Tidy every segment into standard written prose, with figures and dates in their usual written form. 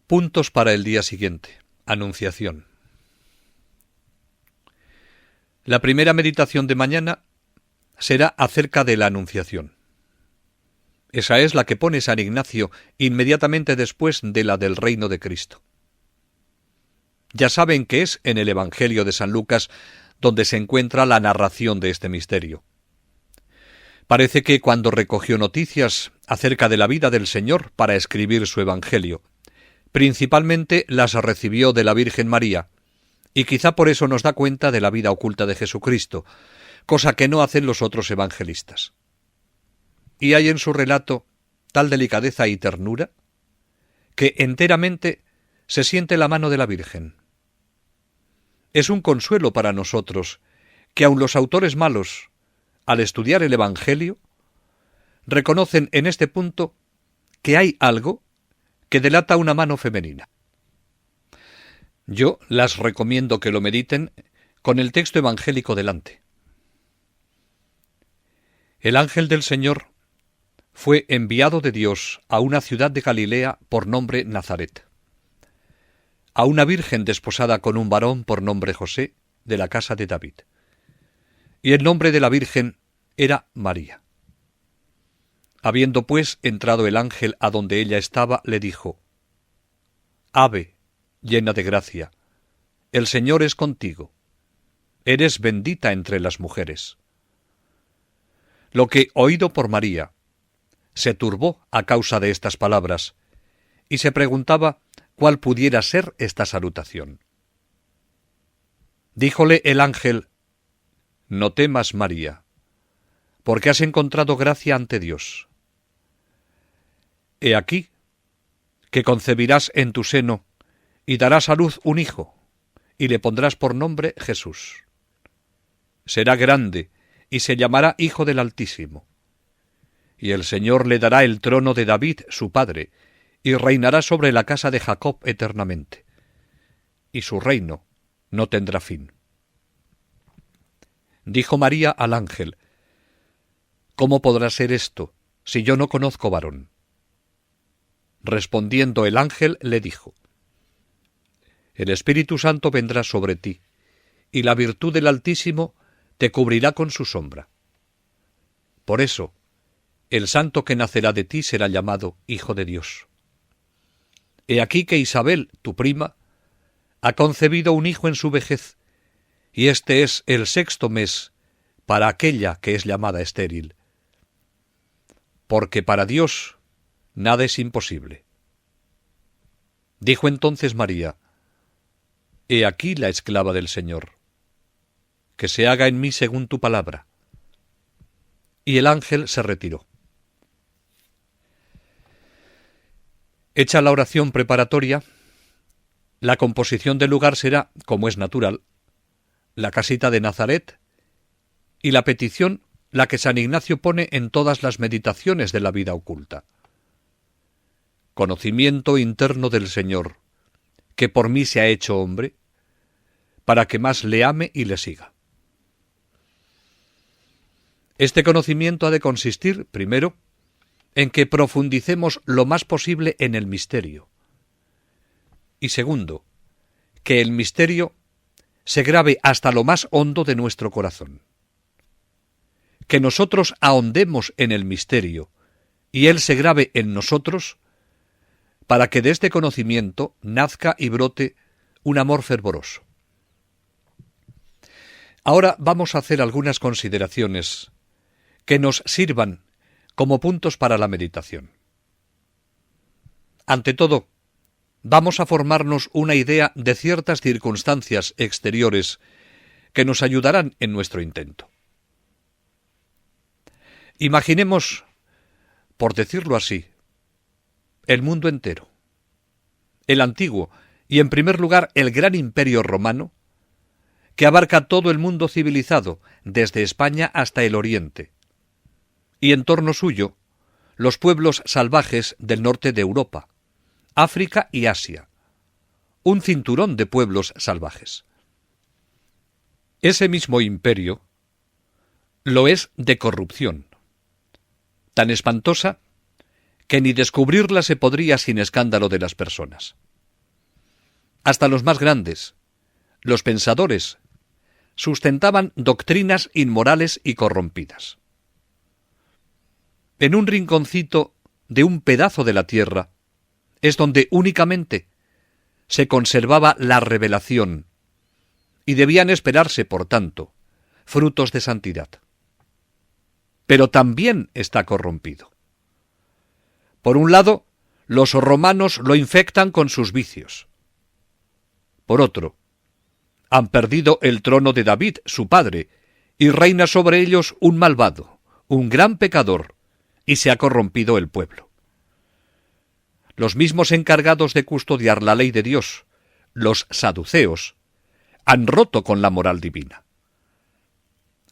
Puntos para el día siguiente. Anunciación. La primera meditación de mañana será acerca de la Anunciación. Esa es la que pone San Ignacio inmediatamente después de la del reino de Cristo. Ya saben que es en el Evangelio de San Lucas donde se encuentra la narración de este misterio. Parece que cuando recogió noticias acerca de la vida del Señor para escribir su Evangelio, principalmente las recibió de la Virgen María, y quizá por eso nos da cuenta de la vida oculta de Jesucristo, cosa que no hacen los otros evangelistas. Y hay en su relato tal delicadeza y ternura que enteramente se siente la mano de la Virgen. Es un consuelo para nosotros que aun los autores malos, al estudiar el Evangelio, reconocen en este punto que hay algo que delata una mano femenina. Yo las recomiendo que lo mediten con el texto evangélico delante. El ángel del Señor fue enviado de Dios a una ciudad de Galilea por nombre Nazaret, a una virgen desposada con un varón por nombre José, de la casa de David. Y el nombre de la virgen era María. Habiendo pues entrado el ángel a donde ella estaba, le dijo: Ave, llena de gracia, el Señor es contigo, eres bendita entre las mujeres. Lo que, oído por María, se turbó a causa de estas palabras, y se preguntaba cuál pudiera ser esta salutación. Díjole el ángel: No temas, María, porque has encontrado gracia ante Dios. He aquí que concebirás en tu seno y darás a luz un hijo, y le pondrás por nombre Jesús. Será grande y se llamará Hijo del Altísimo. Y el Señor le dará el trono de David, su padre, y reinará sobre la casa de Jacob eternamente. Y su reino no tendrá fin. Dijo María al ángel: ¿Cómo podrá ser esto, si yo no conozco varón? Respondiendo el ángel le dijo: El Espíritu Santo vendrá sobre ti, y la virtud del Altísimo te cubrirá con su sombra. Por eso, el santo que nacerá de ti será llamado Hijo de Dios. He aquí que Isabel, tu prima, ha concebido un hijo en su vejez, y este es el 6º mes para aquella que es llamada estéril. Porque para Dios nada es imposible. Dijo entonces María: He aquí la esclava del Señor, que se haga en mí según tu palabra. Y el ángel se retiró. Hecha la oración preparatoria, la composición del lugar será, como es natural, la casita de Nazaret, y la petición la que San Ignacio pone en todas las meditaciones de la vida oculta. Conocimiento interno del Señor, que por mí se ha hecho hombre, para que más le ame y le siga. Este conocimiento ha de consistir, primero, en que profundicemos lo más posible en el misterio, y segundo, que el misterio se grabe hasta lo más hondo de nuestro corazón. Que nosotros ahondemos en el misterio y él se grabe en nosotros, para que de este conocimiento nazca y brote un amor fervoroso. Ahora vamos a hacer algunas consideraciones que nos sirvan como puntos para la meditación. Ante todo, vamos a formarnos una idea de ciertas circunstancias exteriores que nos ayudarán en nuestro intento. Imaginemos, por decirlo así, el mundo entero, el antiguo y en primer lugar el gran imperio romano, que abarca todo el mundo civilizado, desde España hasta el Oriente, y en torno suyo los pueblos salvajes del norte de Europa, África y Asia, un cinturón de pueblos salvajes. Ese mismo imperio lo es de corrupción, tan espantosa que ni descubrirla se podría sin escándalo de las personas. hasta los más grandes, los pensadores, sustentaban doctrinas inmorales y corrompidas. En un rinconcito de un pedazo de la tierra es donde únicamente se conservaba la revelación y debían esperarse, por tanto, frutos de santidad. Pero también está corrompido. Por un lado, los romanos lo infectan con sus vicios. Por otro, han perdido el trono de David, su padre, y reina sobre ellos un malvado, un gran pecador, y se ha corrompido el pueblo. Los mismos encargados de custodiar la ley de Dios, los saduceos, han roto con la moral divina.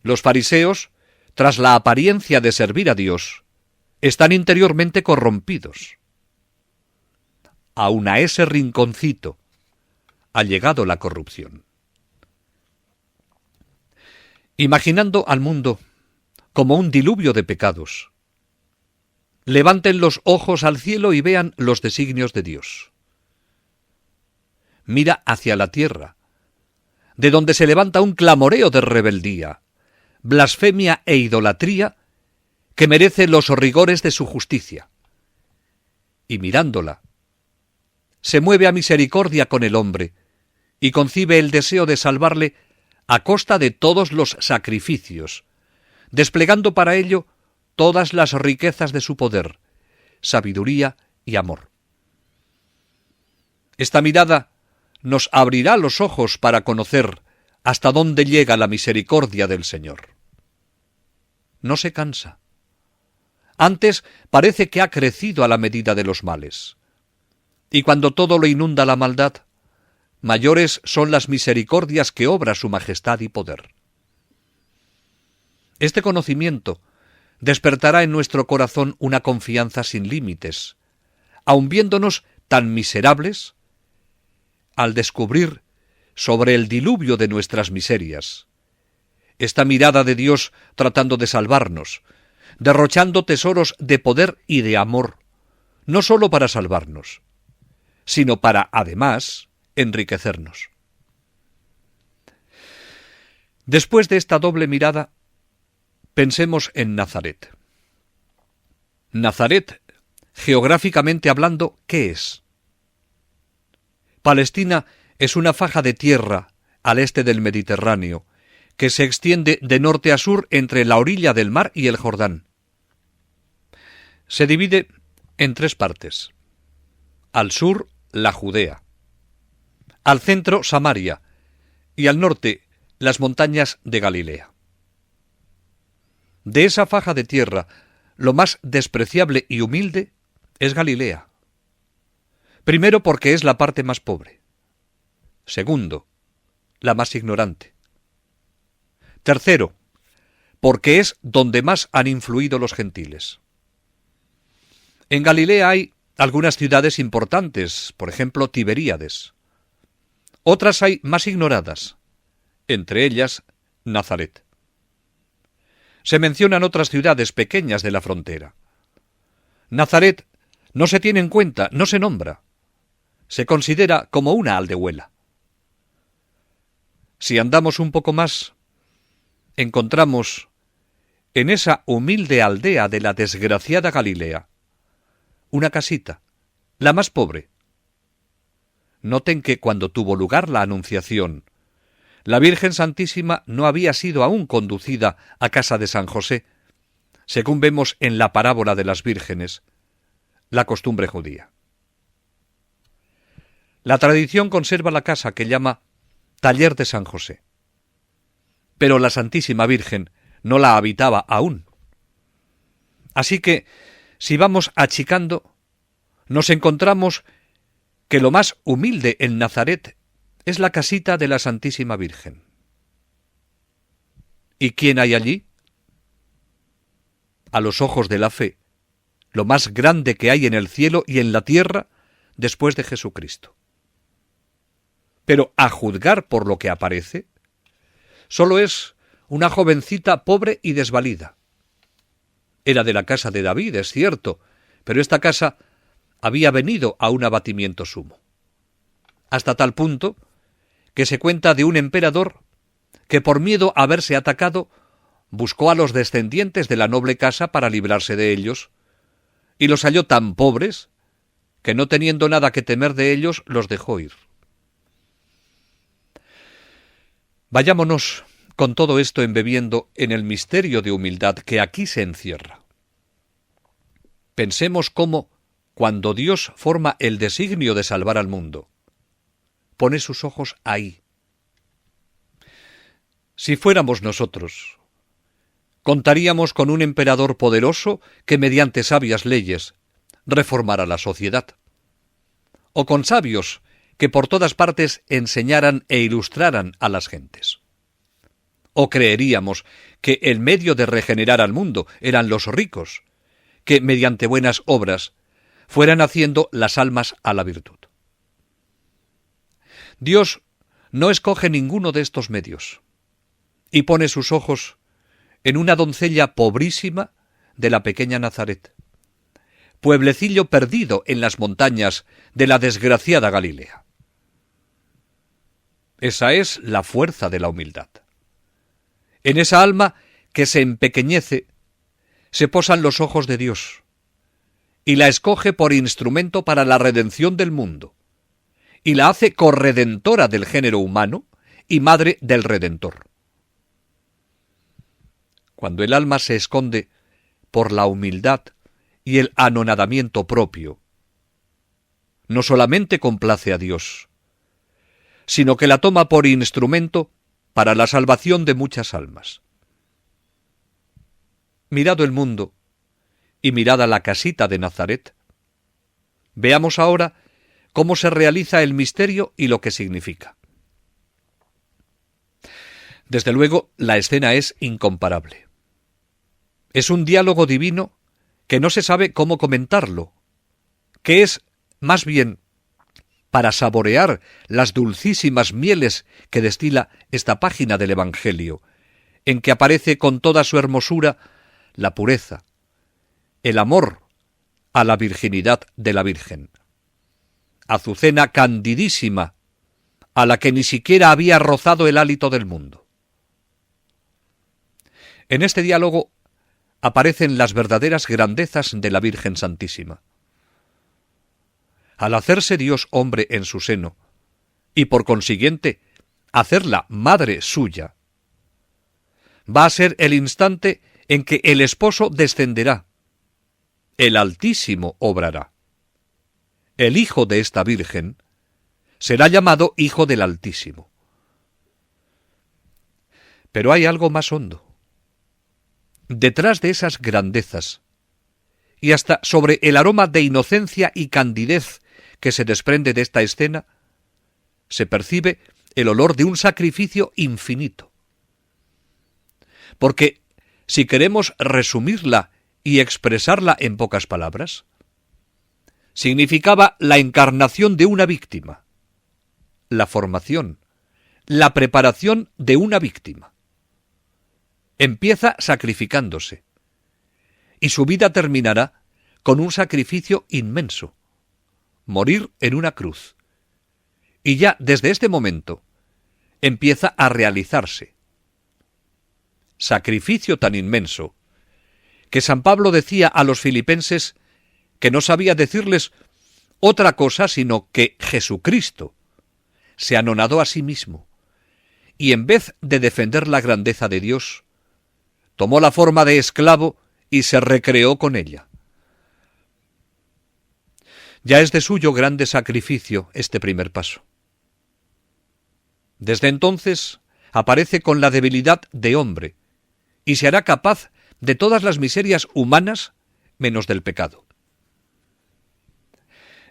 Los fariseos, tras la apariencia de servir a Dios, están interiormente corrompidos. Aun a ese rinconcito ha llegado la corrupción. Imaginando al mundo como un diluvio de pecados, levanten los ojos al cielo y vean los designios de Dios. Mira hacia la tierra, de donde se levanta un clamoreo de rebeldía, blasfemia e idolatría que merece los rigores de su justicia. Y mirándola, se mueve a misericordia con el hombre y concibe el deseo de salvarle a costa de todos los sacrificios, desplegando para ello todas las riquezas de su poder, sabiduría y amor. Esta mirada nos abrirá los ojos para conocer hasta dónde llega la misericordia del Señor. No se cansa. Antes parece que ha crecido a la medida de los males. Y cuando todo lo inunda la maldad, mayores son las misericordias que obra su majestad y poder. Este conocimiento despertará en nuestro corazón una confianza sin límites, aun viéndonos tan miserables, al descubrir sobre el diluvio de nuestras miserias esta mirada de Dios tratando de salvarnos, derrochando tesoros de poder y de amor, no sólo para salvarnos, sino para, además, enriquecernos. Después de esta doble mirada, pensemos en Nazaret. Nazaret, geográficamente hablando, ¿qué es? Palestina es una faja de tierra al este del Mediterráneo, que se extiende de norte a sur entre la orilla del mar y el Jordán. Se divide en tres partes. Al sur, la Judea. Al centro, Samaria. Y al norte, las montañas de Galilea. De esa faja de tierra, lo más despreciable y humilde es Galilea. Primero, porque es la parte más pobre. Segundo, la más ignorante. Tercero, porque es donde más han influido los gentiles. En Galilea hay algunas ciudades importantes, por ejemplo, Tiberíades. Otras hay más ignoradas, entre ellas Nazaret. Se mencionan otras ciudades pequeñas de la frontera. Nazaret no se tiene en cuenta, no se nombra. Se considera como una aldehuela. Si andamos un poco más, encontramos en esa humilde aldea de la desgraciada Galilea una casita, la más pobre. Noten que cuando tuvo lugar la Anunciación, la Virgen Santísima no había sido aún conducida a casa de San José, según vemos en la parábola de las vírgenes, la costumbre judía. La tradición conserva la casa que llama Taller de San José. Pero la Santísima Virgen no la habitaba aún. Así que, si vamos achicando, nos encontramos que lo más humilde en Nazaret es la casita de la Santísima Virgen. ¿Y quién hay allí? A los ojos de la fe, lo más grande que hay en el cielo y en la tierra después de Jesucristo. Pero a juzgar por lo que aparece, solo es una jovencita pobre y desvalida. Era de la casa de David, es cierto, pero esta casa había venido a un abatimiento sumo. hasta tal punto que se cuenta de un emperador que por miedo a verse atacado buscó a los descendientes de la noble casa para librarse de ellos, y los halló tan pobres que no teniendo nada que temer de ellos los dejó ir. Vayámonos con todo esto embebiendo en el misterio de humildad que aquí se encierra. Pensemos cómo, cuando Dios forma el designio de salvar al mundo, pone sus ojos ahí. Si fuéramos nosotros, contaríamos con un emperador poderoso que mediante sabias leyes reformara la sociedad, o con sabios que por todas partes enseñaran e ilustraran a las gentes. O creeríamos que el medio de regenerar al mundo eran los ricos, que mediante buenas obras fueran haciendo las almas a la virtud. Dios no escoge ninguno de estos medios y pone sus ojos en una doncella pobrísima de la pequeña Nazaret, pueblecillo perdido en las montañas de la desgraciada Galilea. Esa es la fuerza de la humildad. En esa alma que se empequeñece se posan los ojos de Dios y la escoge por instrumento para la redención del mundo y la hace corredentora del género humano y madre del Redentor. Cuando el alma se esconde por la humildad y el anonadamiento propio, no solamente complace a Dios, sino que la toma por instrumento para la salvación de muchas almas. Mirado el mundo y mirada la casita de Nazaret, veamos ahora cómo se realiza el misterio y lo que significa. Desde luego, la escena es incomparable. Es un diálogo divino que no se sabe cómo comentarlo, que es, más bien, para saborear las dulcísimas mieles que destila esta página del Evangelio, en que aparece con toda su hermosura la pureza, el amor a la virginidad de la Virgen. Azucena candidísima, a la que ni siquiera había rozado el hálito del mundo. En este diálogo aparecen las verdaderas grandezas de la Virgen Santísima. Al hacerse Dios hombre en su seno, y por consiguiente hacerla madre suya, va a ser el instante en que el esposo descenderá, el Altísimo obrará. El hijo de esta Virgen será llamado Hijo del Altísimo. Pero hay algo más hondo. Detrás de esas grandezas, y hasta sobre el aroma de inocencia y candidez que se desprende de esta escena, se percibe el olor de un sacrificio infinito. Porque si queremos resumirla y expresarla en pocas palabras, significaba la encarnación de una víctima, la formación, la preparación de una víctima. Empieza sacrificándose, y su vida terminará con un sacrificio inmenso, morir en una cruz. Y ya desde este momento empieza a realizarse. Sacrificio tan inmenso que San Pablo decía a los filipenses que no sabía decirles otra cosa sino que Jesucristo se anonadó a sí mismo y en vez de defender la grandeza de Dios, tomó la forma de esclavo y se recreó con ella. Ya es de suyo grande sacrificio este primer paso. Desde entonces aparece con la debilidad de hombre y se hará capaz de todas las miserias humanas menos del pecado.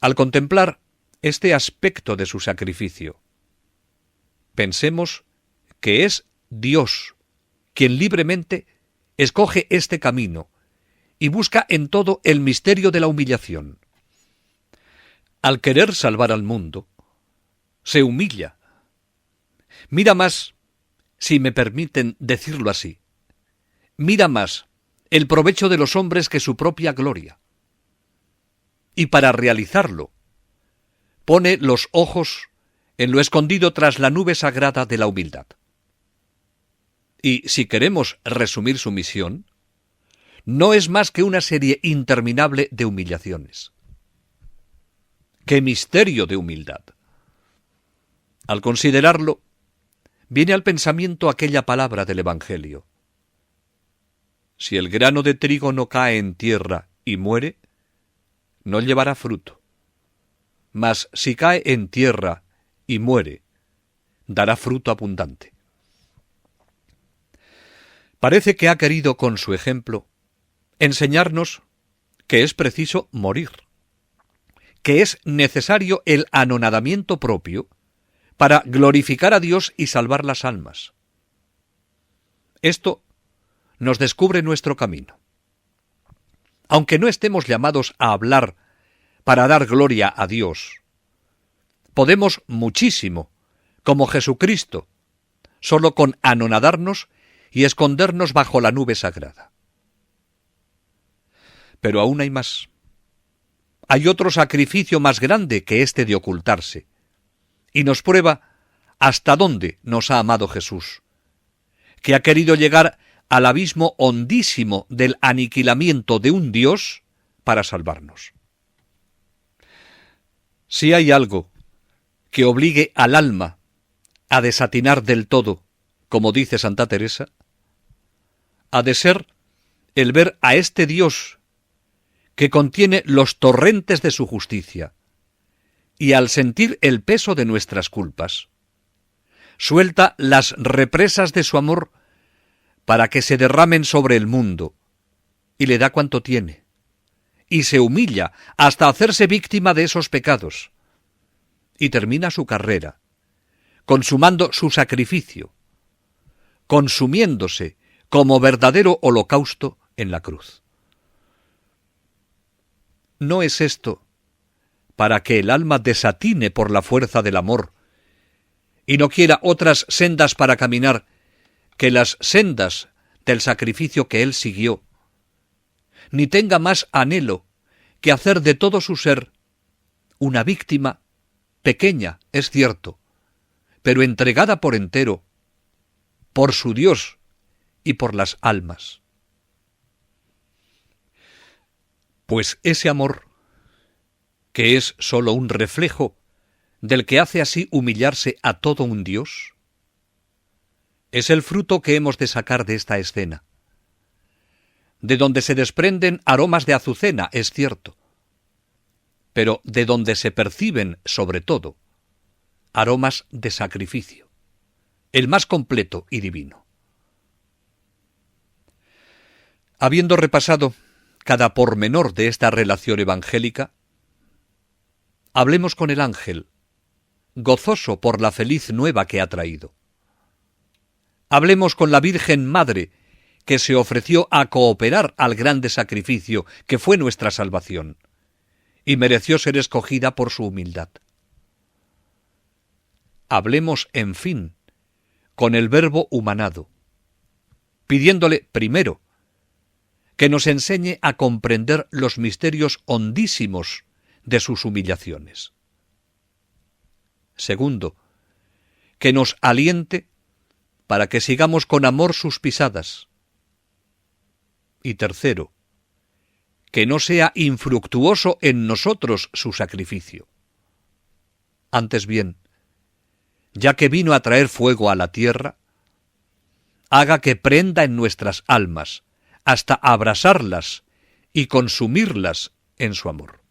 Al contemplar este aspecto de su sacrificio, pensemos que es Dios quien libremente escoge este camino y busca en todo el misterio de la humillación. Al querer salvar al mundo, se humilla. Mira más, si me permiten decirlo así, mira más el provecho de los hombres que su propia gloria. Y para realizarlo, pone los ojos en lo escondido tras la nube sagrada de la humildad. Y si queremos resumir su misión, no es más que una serie interminable de humillaciones. ¡Qué misterio de humildad! Al considerarlo, viene al pensamiento aquella palabra del Evangelio. Si el grano de trigo no cae en tierra y muere, no llevará fruto. Mas si cae en tierra y muere, dará fruto abundante. Parece que ha querido con su ejemplo enseñarnos que es preciso morir, que es necesario el anonadamiento propio para glorificar a Dios y salvar las almas. Esto nos descubre nuestro camino. Aunque no estemos llamados a hablar para dar gloria a Dios, podemos muchísimo, como Jesucristo, solo con anonadarnos y escondernos bajo la nube sagrada. Pero aún hay más. Hay otro sacrificio más grande que este de ocultarse, y nos prueba hasta dónde nos ha amado Jesús, que ha querido llegar al abismo hondísimo del aniquilamiento de un Dios para salvarnos. Si hay algo que obligue al alma a desatinar del todo, como dice Santa Teresa, ha de ser el ver a este Dios que contiene los torrentes de su justicia, y al sentir el peso de nuestras culpas, suelta las represas de su amor para que se derramen sobre el mundo, y le da cuanto tiene, y se humilla hasta hacerse víctima de esos pecados, y termina su carrera, consumando su sacrificio, consumiéndose como verdadero holocausto en la cruz. ¿No es esto para que el alma desatine por la fuerza del amor y no quiera otras sendas para caminar que las sendas del sacrificio que él siguió, ni tenga más anhelo que hacer de todo su ser una víctima pequeña, es cierto, pero entregada por entero, por su Dios y por las almas? Pues ese amor, que es sólo un reflejo del que hace así humillarse a todo un Dios, es el fruto que hemos de sacar de esta escena, de donde se desprenden aromas de azucena, es cierto, pero de donde se perciben, sobre todo, aromas de sacrificio, el más completo y divino. Habiendo repasado cada pormenor de esta relación evangélica, hablemos con el ángel, gozoso por la feliz nueva que ha traído. Hablemos con la Virgen Madre, que se ofreció a cooperar al grande sacrificio que fue nuestra salvación, y mereció ser escogida por su humildad. Hablemos, en fin, con el Verbo humanado, pidiéndole, primero, que nos enseñe a comprender los misterios hondísimos de sus humillaciones. Segundo, que nos aliente para que sigamos con amor sus pisadas. Y tercero, que no sea infructuoso en nosotros su sacrificio. Antes bien, ya que vino a traer fuego a la tierra, haga que prenda en nuestras almas, hasta abrasarlas y consumirlas en su amor.